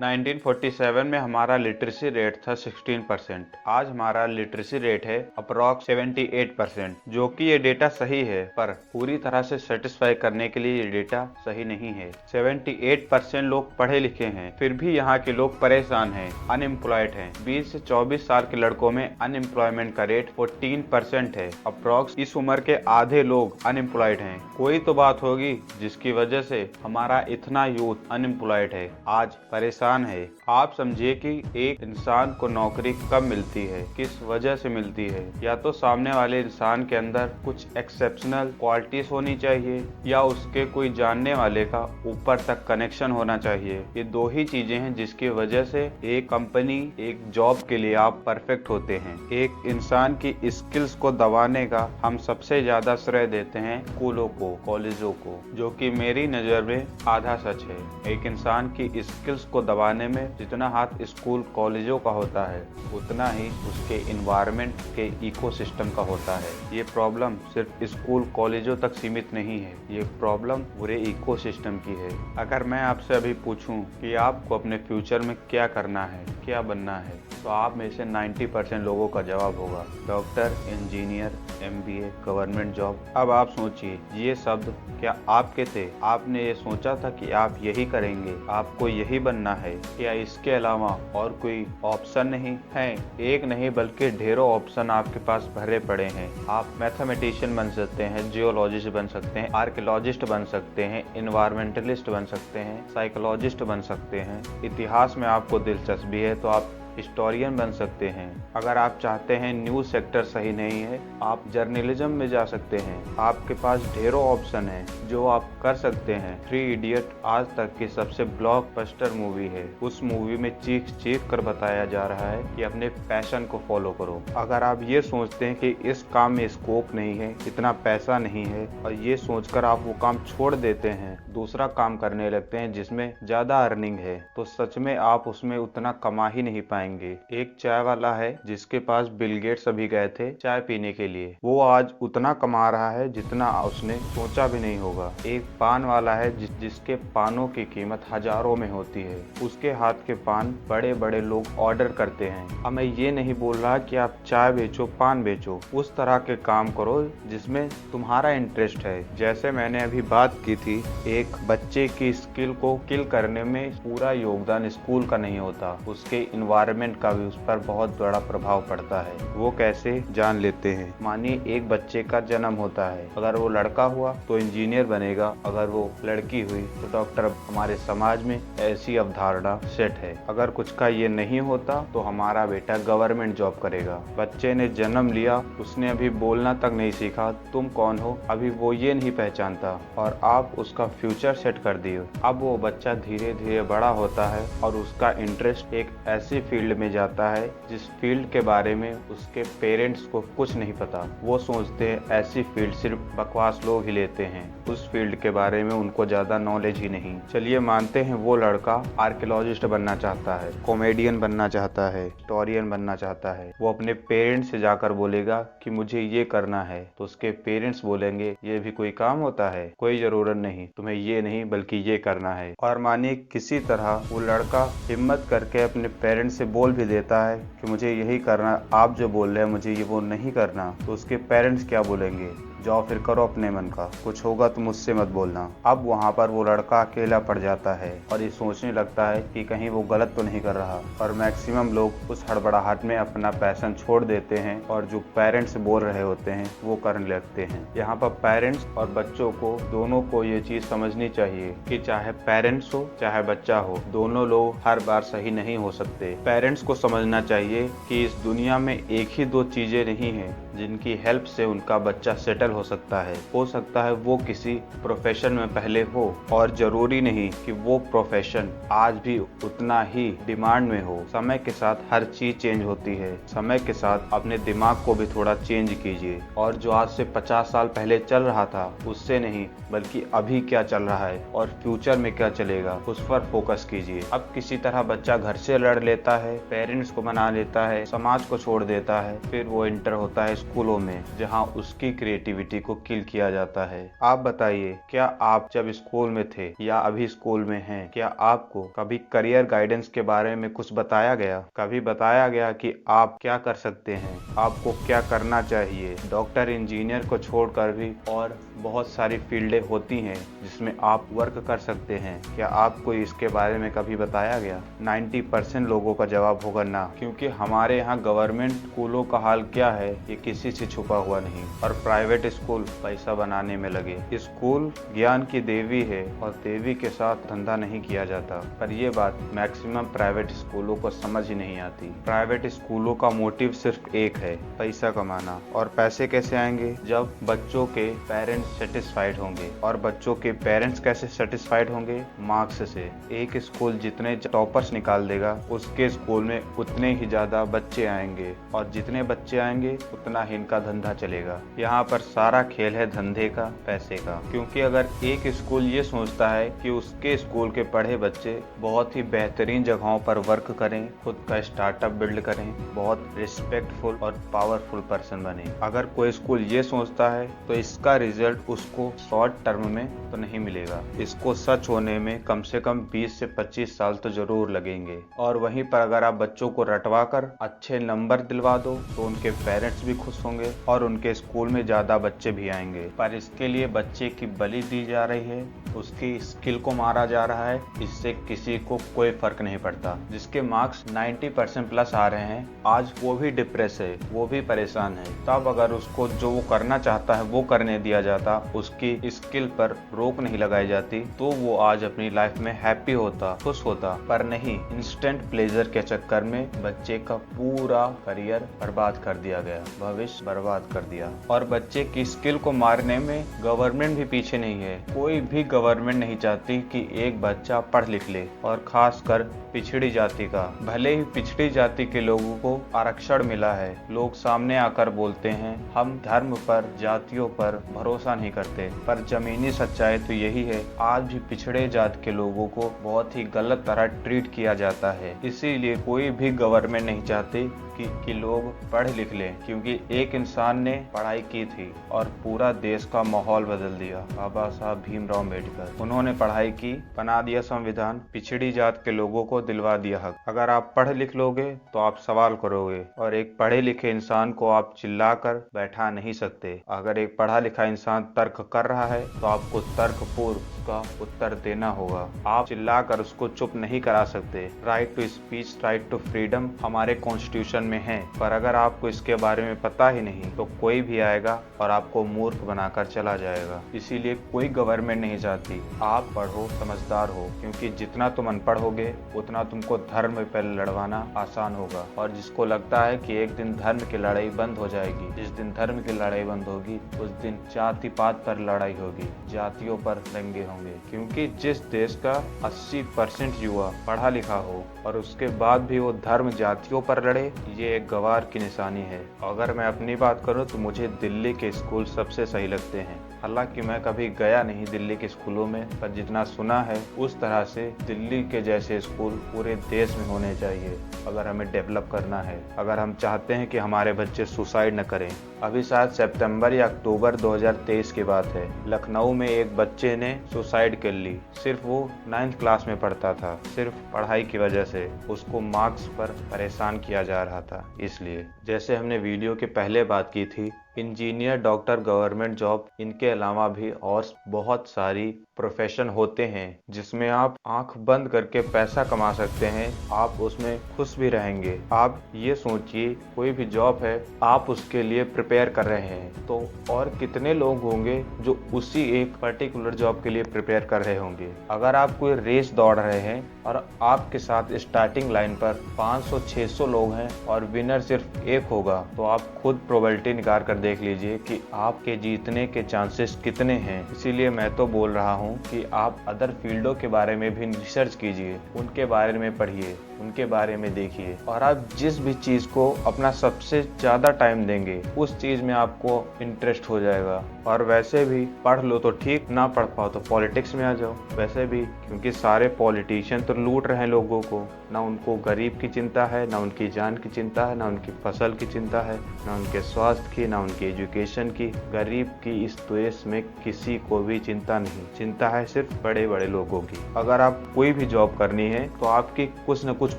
1947 में हमारा literacy rate था 16%। आज हमारा लिटरेसी रेट है अप्रॉक्स 78%, जो कि ये डेटा सही है, पर पूरी तरह से सेटिस्फाई करने के लिए ये डेटा सही नहीं है। 78% लोग पढ़े लिखे हैं, फिर भी यहाँ के लोग परेशान हैं, अनएम्प्लॉयड हैं। 20 से 24 साल के लड़कों में अनएम्प्लॉयमेंट का रेट 14% है। अप्रॉक्स इस उम्र के आधे लोग अनएम्प्लॉयड हैं। कोई तो बात होगी जिसकी वजह से हमारा इतना यूथ अनएम्प्लॉयड है, आज परेशान है। आप समझिए कि एक इंसान को नौकरी कब मिलती है, किस वजह से मिलती है। या तो सामने वाले इंसान के अंदर कुछ एक्सेप्शनल क्वालिटीज होनी चाहिए, या उसके कोई जानने वाले का ऊपर तक कनेक्शन होना चाहिए। ये दो ही चीजें हैं जिसकी वजह से एक कंपनी, एक जॉब के लिए आप परफेक्ट होते हैं। एक इंसान की स्किल्स को दबाने का हम सबसे ज्यादा श्रेय देते हैं स्कूलों को, कॉलेजों को, जो कि मेरी नजर में आधा सच है। एक इंसान की स्किल्स को दबाने में जितना हाथ स्कूल कॉलेजों का होता है, उतना ही उसके इन्वायरमेंट के इकोसिस्टम का होता है। ये प्रॉब्लम सिर्फ स्कूल कॉलेजों तक सीमित नहीं है, ये प्रॉब्लम पूरे इकोसिस्टम की है। अगर मैं आपसे अभी पूछूं कि आपको अपने फ्यूचर में क्या करना है, क्या बनना है, तो आप में से 90% लोगों का जवाब होगा doctor, engineer, MBA, government job. अब आप सोचिए, ये शब्द क्या आपके थे? आपने ये सोचा था कि आप यही करेंगे, आपको यही बनना है? क्या इसके अलावा और कोई ऑप्शन नहीं है? एक नहीं बल्कि ढेरों ऑप्शन आपके पास भरे पड़े हैं। आप मैथमेटिशियन बन सकते हैं, जियोलॉजिस्ट बन सकते हैं, आर्कियोलॉजिस्ट बन सकते हैं, इन्वायरमेंटलिस्ट बन सकते हैं, साइकोलॉजिस्ट बन सकते हैं। इतिहास में आपको दिलचस्पी है तो आप हिस्टोरियन बन सकते हैं। अगर आप चाहते हैं न्यूज सेक्टर सही नहीं है, आप जर्नलिज्म में जा सकते हैं। आपके पास ढेरों ऑप्शन हैं जो आप कर सकते हैं। 3 इडियट आज तक की सबसे ब्लॉकबस्टर मूवी है। उस मूवी में चीख चीख कर बताया जा रहा है कि अपने पैशन को फॉलो करो। अगर आप ये सोचते हैं कि इस काम में स्कोप नहीं है, इतना पैसा नहीं है, और ये सोचकर आप वो काम छोड़ देते हैं, दूसरा काम करने लगते हैं जिसमें ज्यादा अर्निंग है, तो सच में आप उसमें उतना कमा ही नहीं पाएंगे। एक चाय वाला है जिसके पास बिल गेट्स अभी गए थे चाय पीने के लिए, वो आज उतना कमा रहा है जितना उसने सोचा भी नहीं होगा। एक पान वाला है जिसके पानों की कीमत हजारों में होती है, उसके हाथ के पान बड़े बड़े लोग ऑर्डर करते हैं। अब मैं ये नहीं बोल रहा कि आप चाय बेचो, पान बेचो, उस तरह के काम करो जिसमें तुम्हारा इंटरेस्ट है। जैसे मैंने अभी बात की थी, एक बच्चे की स्किल को किल करने में पूरा योगदान स्कूल का नहीं होता, उसके इन्वायरमेंट का भी उस पर बहुत बड़ा प्रभाव पड़ता है। वो कैसे जान लेते हैं। मानिए एक बच्चे का जन्म होता है, अगर वो लड़का हुआ तो इंजीनियर बनेगा, अगर वो लड़की हुई तो डॉक्टर। हमारे समाज में ऐसी अवधारणा सेट है। अगर कुछ का ये नहीं होता तो हमारा बेटा गवर्नमेंट जॉब करेगा। बच्चे ने जन्म लिया, उसने अभी बोलना तक नहीं सीखा, तुम कौन हो अभी वो ये नहीं पहचानता, और आप उसका फ्यूचर सेट कर दिए। अब वो बच्चा धीरे धीरे बड़ा होता है और उसका इंटरेस्ट एक ऐसी फील्ड में जाता है जिस फील्ड के बारे में उसके पेरेंट्स को कुछ नहीं पता। वो सोचते हैं ऐसी फील्ड सिर्फ बकवास लोग ही लेते हैं, उस फील्ड के बारे में उनको ज्यादा नॉलेज ही नहीं। चलिए मानते हैं वो लड़का आर्कियोलॉजिस्ट बनना चाहता है, कॉमेडियन बनना चाहता है, हिस्टोरियन बनना चाहता है। वो अपने पेरेंट्स से जाकर बोलेगा कि मुझे ये करना है, तो उसके पेरेंट्स बोलेंगे ये भी कोई काम होता है, कोई जरूरत नहीं, तुम्हें ये नहीं बल्कि ये करना है। और मानिए किसी तरह वो लड़का हिम्मत करके अपने पेरेंट्स से बोल भी देता है कि मुझे यही करना, आप जो बोल रहे हैं मुझे ये वो नहीं करना, तो उसके पेरेंट्स क्या बोलेंगे, जाओ फिर करो अपने मन का, कुछ होगा तो मुझसे मत बोलना। अब वहाँ पर वो लड़का अकेला पड़ जाता है और ये सोचने लगता है कि कहीं वो गलत तो नहीं कर रहा, और मैक्सिमम लोग उस हड़बड़ाहट में अपना पैशन छोड़ देते हैं और जो पेरेंट्स बोल रहे होते हैं वो करने लगते हैं। यहाँ पर पेरेंट्स और बच्चों को दोनों को ये चीज समझनी चाहिए कि चाहे पेरेंट्स हो चाहे बच्चा हो, दोनों लोग हर बार सही नहीं हो सकते। पेरेंट्स को समझना चाहिए कि इस दुनिया में एक ही दो चीजें नहीं है जिनकी हेल्प से उनका बच्चा सेटल हो सकता है वो किसी प्रोफेशन में पहले हो, और जरूरी नहीं कि वो प्रोफेशन आज भी उतना ही डिमांड में हो। समय के साथ हर चीज चेंज होती है, समय के साथ अपने दिमाग को भी थोड़ा चेंज कीजिए, और जो आज से 50 साल पहले चल रहा था उससे नहीं बल्कि अभी क्या चल रहा है और फ्यूचर में क्या चलेगा उस पर फोकस कीजिए। अब किसी तरह बच्चा घर से लड़ लेता है, पेरेंट्स को मना लेता है, समाज को छोड़ देता है, फिर वो इंटर होता है स्कूलों में, जहाँ उसकी क्रिएटिविटी क्रिएटिविटी को किल किया जाता है। आप बताइए, क्या आप जब स्कूल में थे या अभी स्कूल में हैं, क्या आपको कभी करियर गाइडेंस के बारे में कुछ बताया गया? कभी बताया गया कि आप क्या कर सकते हैं, आपको क्या करना चाहिए? डॉक्टर इंजीनियर को छोड़कर भी और बहुत सारी फील्डें होती हैं जिसमें आप वर्क कर सकते हैं। क्या आपको इसके बारे में कभी बताया गया? 90% लोगों का जवाब होगा ना, क्योंकि हमारे यहाँ गवर्नमेंट स्कूलों का हाल क्या है ये किसी से छुपा हुआ नहीं, और प्राइवेट स्कूल पैसा बनाने में लगे। स्कूल ज्ञान की देवी है और देवी के साथ धंधा नहीं किया जाता, पर ये बात मैक्सिमम प्राइवेट स्कूलों को समझ ही नहीं आती। प्राइवेट स्कूलों का मोटिव सिर्फ एक है, पैसा कमाना। और पैसे कैसे आएंगे? जब बच्चों के पेरेंट्स सेटिस्फाइड होंगे। और बच्चों के पेरेंट्स कैसे सेटिस्फाइड होंगे? मार्क्स से। एक स्कूल जितने टॉपर्स निकाल देगा उसके स्कूल में उतने ही ज्यादा बच्चे आएंगे, और जितने बच्चे आएंगे उतना ही इनका धंधा चलेगा। यहाँ पर सारा खेल है धंधे का, पैसे का। क्योंकि अगर एक स्कूल ये सोचता है कि उसके स्कूल के पढ़े बच्चे बहुत ही बेहतरीन जगहों पर वर्क करें, खुद का स्टार्टअप बिल्ड करें, बहुत रिस्पेक्टफुल और पावरफुल पर्सन बने, अगर कोई स्कूल ये सोचता है तो इसका रिजल्ट उसको शॉर्ट टर्म में तो नहीं मिलेगा। इसको सच होने में कम से कम 20 से 25 साल तो जरूर लगेंगे। और वहीं पर अगर आप बच्चों को रटवा कर अच्छे नंबर दिलवा दो तो उनके पेरेंट्स भी खुश होंगे और उनके स्कूल में ज्यादा बच्चे भी आएंगे। पर इसके लिए बच्चे की बलि दी जा रही है, उसकी स्किल को मारा जा रहा है। इससे किसी को कोई फर्क नहीं पड़ता। जिसके मार्क्स 90% प्लस आ रहे हैं आज वो भी डिप्रेस है, वो भी परेशान है। तब अगर उसको जो वो करना चाहता है वो करने दिया जाता, उसकी स्किल पर रोक नहीं लगाई जाती, तो वो आज अपनी लाइफ में हैप्पी होता, खुश होता। पर नहीं, इंस्टेंट प्लेजर के चक्कर में बच्चे का पूरा करियर बर्बाद कर दिया गया, भविष्य बर्बाद कर दिया। और बच्चे की स्किल को मारने में गवर्नमेंट भी पीछे नहीं है। कोई भी गवर्नमेंट नहीं चाहती कि एक बच्चा पढ़ लिख ले, और खासकर पिछड़ी जाति का। भले ही पिछड़ी जाति के लोगों को आरक्षण मिला है, लोग सामने आकर बोलते हैं हम धर्म पर, जातियों पर भरोसा नहीं करते, पर जमीनी सच्चाई तो यही है, आज भी पिछड़े जात के लोगों को बहुत ही गलत तरह ट्रीट किया जाता है। इसीलिए कोई भी गवर्नमेंट नहीं चाहती कि लोग पढ़ लिख लें, क्योंकि एक इंसान ने पढ़ाई की थी और पूरा देश का माहौल बदल दिया। बाबा साहब भीमराव अम्बेडकर, उन्होंने पढ़ाई की, बना दिया संविधान, पिछड़ी जात के लोगों को दिलवा दिया हक। अगर आप पढ़ लिख लोगे तो आप सवाल करोगे, और एक पढ़े लिखे इंसान को आप चिल्लाकर बैठा नहीं सकते। अगर एक पढ़ा लिखा इंसान तर्क कर रहा है तो आपको तर्कपूर्व का उत्तर देना होगा। आप चिल्लाकर उसको चुप नहीं करा सकते। Right to speech, right to freedom हमारे कॉन्स्टिट्यूशन में है, पर अगर आपको इसके बारे में पता ही नहीं तो कोई भी आएगा और आपको मूर्ख बनाकर चला जाएगा। इसीलिए कोई गवर्नमेंट नहीं चाहती आप पढ़ो, समझदार हो, क्योंकि जितना तुम अनपढ़ होगे उतना तुमको धर्म पर लड़वाना आसान होगा। और जिसको लगता है कि एक दिन धर्म की लड़ाई बंद हो जाएगी, जिस दिन धर्म की लड़ाई बंद होगी उस दिन जाति पात पर लड़ाई होगी, जातियों पर दंगे होंगे। क्योंकि जिस देश का 80% युवा पढ़ा लिखा हो और उसके बाद भी वो धर्म जातियों पर लड़े, ये एक गवार की निशानी है। अगर मैं अपनी बात करूं तो मुझे दिल्ली के स्कूल सबसे सही लगते हैं। हालांकि मैं कभी गया नहीं दिल्ली के स्कूलों में, पर जितना सुना है उस तरह से दिल्ली के जैसे स्कूल पूरे देश में होने चाहिए अगर हमें डेवलप करना है, अगर हम चाहते हैं कि हमारे बच्चे सुसाइड न करें। अभी शायद सितंबर या अक्टूबर 2023 की बात है, लखनऊ में एक बच्चे ने सुसाइड कर ली। सिर्फ वो 9th क्लास में पढ़ता था, सिर्फ पढ़ाई की वजह से उसको मार्क्स पर परेशान किया जा रहा था। इसलिए जैसे हमने वीडियो के पहले बात की थी, इंजीनियर, डॉक्टर, गवर्नमेंट जॉब, इनके अलावा भी और बहुत सारी प्रोफेशन होते हैं जिसमें आप आंख बंद करके पैसा कमा सकते हैं, आप उसमें खुश भी रहेंगे। आप ये सोचिए, कोई भी जॉब है, आप उसके लिए प्रिपेयर कर रहे हैं, तो और कितने लोग होंगे जो उसी एक पर्टिकुलर जॉब के लिए प्रिपेयर कर रहे होंगे। अगर आप कोई रेस दौड़ रहे हैं और आपके साथ स्टार्टिंग लाइन पर 500-600 लोग हैं और विनर सिर्फ एक होगा, तो आप खुद प्रोबेबिलिटी निकाल कर देख लीजिए कि आपके जीतने के चांसेस कितने हैं। इसीलिए मैं तो बोल रहा हूं कि आप अदर फील्डों के बारे में भी रिसर्च कीजिए, उनके बारे में पढ़िए, उनके बारे में देखिए, और आप जिस भी चीज को अपना सबसे ज्यादा टाइम देंगे उस चीज में आपको इंटरेस्ट हो जाएगा। और वैसे भी पढ़ लो तो ठीक, ना पढ़ पाओ तो पॉलिटिक्स में आ जाओ। वैसे भी क्योंकि सारे पॉलिटिशियन तो लूट रहे हैं लोगों को, ना उनको गरीब की चिंता है, ना उनकी जान की चिंता है, ना उनकी फसल की चिंता है, ना उनके स्वास्थ्य की, ना ढंग की एजुकेशन की, गरीब की इस देश में किसी को भी चिंता नहीं। चिंता है सिर्फ बड़े बड़े लोगों की। अगर आप कोई भी जॉब करनी है तो आपकी कुछ न कुछ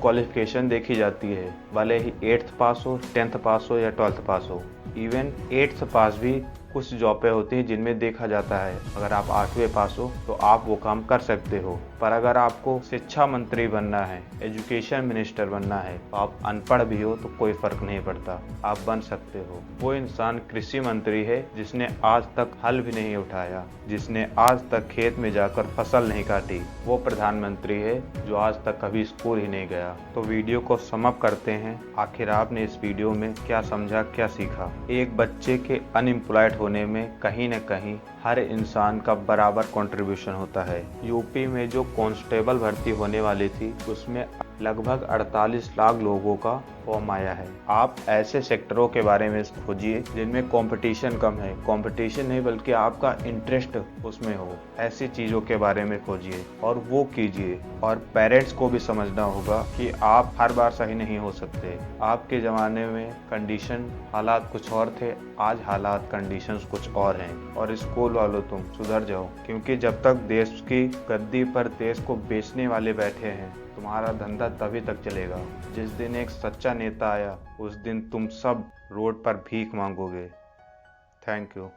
क्वालिफिकेशन देखी जाती है, भले ही 8th पास हो, 10th पास हो या 12th पास हो। इवन 8th पास भी कुछ जॉबें होती हैं जिनमें देखा जाता है अगर आप 8वीं पास हो तो आप वो काम कर सकते हो। पर अगर आपको शिक्षा मंत्री बनना है, एजुकेशन मिनिस्टर बनना है, तो आप अनपढ़ भी हो तो कोई फर्क नहीं पड़ता, आप बन सकते हो। वो इंसान कृषि मंत्री है जिसने आज तक हल भी नहीं उठाया, जिसने आज तक खेत में जाकर फसल नहीं काटी। वो प्रधानमंत्री है जो आज तक कभी स्कूल ही नहीं गया। तो वीडियो को समाप्त करते हैं। आखिर आपने इस वीडियो में क्या समझा, क्या सीखा? एक बच्चे के अनएम्प्लॉयड होने में कहीं न कहीं हर इंसान का बराबर कंट्रीब्यूशन होता है। यूपी में जो कांस्टेबल भर्ती होने वाली थी उसमें लगभग 48 लाख लोगों का फॉर्म आया है। आप ऐसे सेक्टरों के बारे में खोजिए जिनमें कंपटीशन कम है, कंपटीशन नहीं बल्कि आपका इंटरेस्ट उसमें हो, ऐसी चीज़ों के बारे में खोजिए और वो कीजिए। और पेरेंट्स को भी समझना होगा कि आप हर बार सही नहीं हो सकते। आपके ज़माने में कंडीशन हालात कुछ और थे, आज हालात कंडीशंस कुछ और हैं। और स्कूल वालों तुम सुधर जाओ, क्योंकि जब तक देश की गद्दी पर देश को बेचने वाले बैठे हैं तुम्हारा धंधा तभी तक चलेगा। जिस दिन एक सच्चा नेता आया उस दिन तुम सब रोड पर भीख मांगोगे। Thank you.